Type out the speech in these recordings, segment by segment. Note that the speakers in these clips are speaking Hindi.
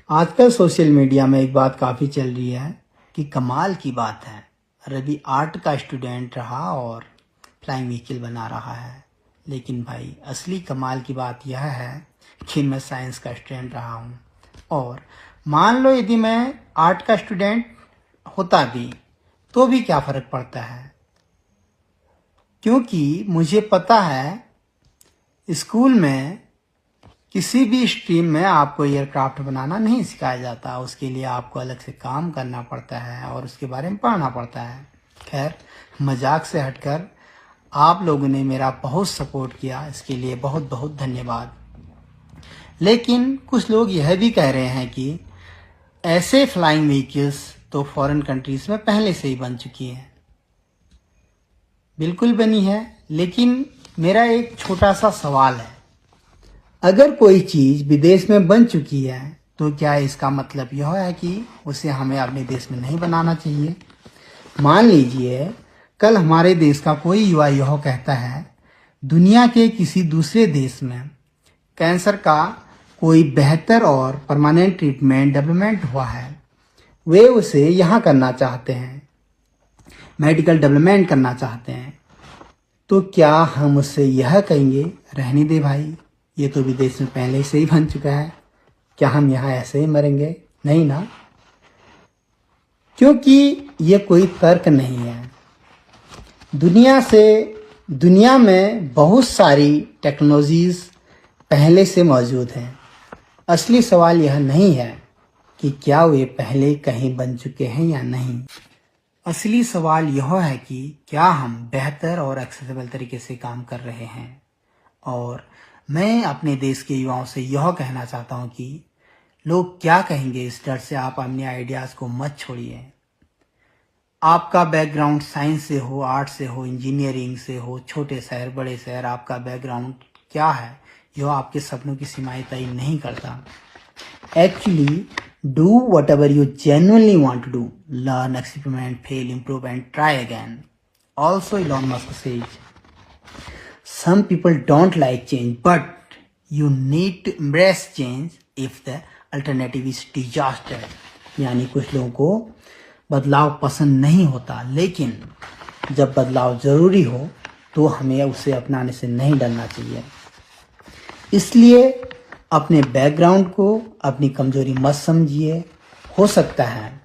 आजकल सोशल मीडिया में एक बात काफ़ी चल रही है कि कमाल की बात है, रवि आर्ट का स्टूडेंट रहा और फ्लाइंग व्हीकल बना रहा है। लेकिन भाई असली कमाल की बात यह है कि मैं साइंस का स्टूडेंट रहा हूँ। और मान लो यदि मैं आर्ट का स्टूडेंट होता भी तो भी क्या फ़र्क पड़ता है, क्योंकि मुझे पता है स्कूल में किसी भी स्ट्रीम में आपको एयरक्राफ्ट बनाना नहीं सिखाया जाता। उसके लिए आपको अलग से काम करना पड़ता है और उसके बारे में पढ़ना पड़ता है। खैर, मजाक से हटकर आप लोगों ने मेरा बहुत सपोर्ट किया, इसके लिए बहुत बहुत धन्यवाद। लेकिन कुछ लोग यह भी कह रहे हैं कि ऐसे फ्लाइंग व्हीकल्स तो फॉरेन कंट्रीज में पहले से ही बन चुकी है। बिल्कुल बनी है, लेकिन मेरा एक छोटा सा सवाल है, अगर कोई चीज़ विदेश में बन चुकी है तो क्या इसका मतलब यह है कि उसे हमें अपने देश में नहीं बनाना चाहिए? मान लीजिए कल हमारे देश का कोई युवा यह कहता है दुनिया के किसी दूसरे देश में कैंसर का कोई बेहतर और परमानेंट ट्रीटमेंट डेवलपमेंट हुआ है, वे उसे यहाँ करना चाहते हैं, मेडिकल डेवलपमेंट करना चाहते हैं, तो क्या हम उससे यह कहेंगे रहने दे भाई, ये तो विदेश में पहले से ही बन चुका है, क्या हम यहाँ ऐसे ही मरेंगे? नहीं ना, क्योंकि ये कोई तर्क नहीं है। दुनिया में बहुत सारी टेक्नोलॉजीज पहले से मौजूद हैं। असली सवाल यह नहीं है कि क्या वे पहले कहीं बन चुके हैं या नहीं। असली सवाल यह है कि क्या हम बेहतर और एक्सेसिबल तरीके से काम कर रहे हैं। और मैं अपने देश के युवाओं से यह कहना चाहता हूं कि लोग क्या कहेंगे इस डर से आप अपने आइडियाज़ को मत छोड़िए। आपका बैकग्राउंड साइंस से हो, आर्ट से हो, इंजीनियरिंग से हो, छोटे शहर बड़े शहर, आपका बैकग्राउंड क्या है यह आपके सपनों की सीमाएं तय नहीं करता। Actually do whatever you genuinely want to do, learn, experiment, fail, improve and try again. Also Elon Musk says, some people don't like change, but you need to embrace change if the alternative is disaster। यानी कुछ लोगों को बदलाव पसंद नहीं होता, लेकिन जब बदलाव जरूरी हो तो हमें उसे अपनाने से नहीं डरना चाहिए। इसलिए अपने बैकग्राउंड को अपनी कमजोरी मत समझिए। हो सकता है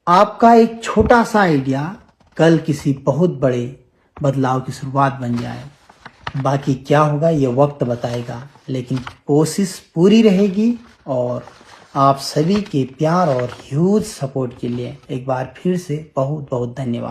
आपका एक छोटा सा आइडिया कल किसी बहुत बड़े बदलाव की शुरुआत बन जाए। बाकी क्या होगा ये वक्त बताएगा, लेकिन कोशिश पूरी रहेगी। और आप सभी के प्यार और ह्यूज सपोर्ट के लिए एक बार फिर से बहुत बहुत धन्यवाद।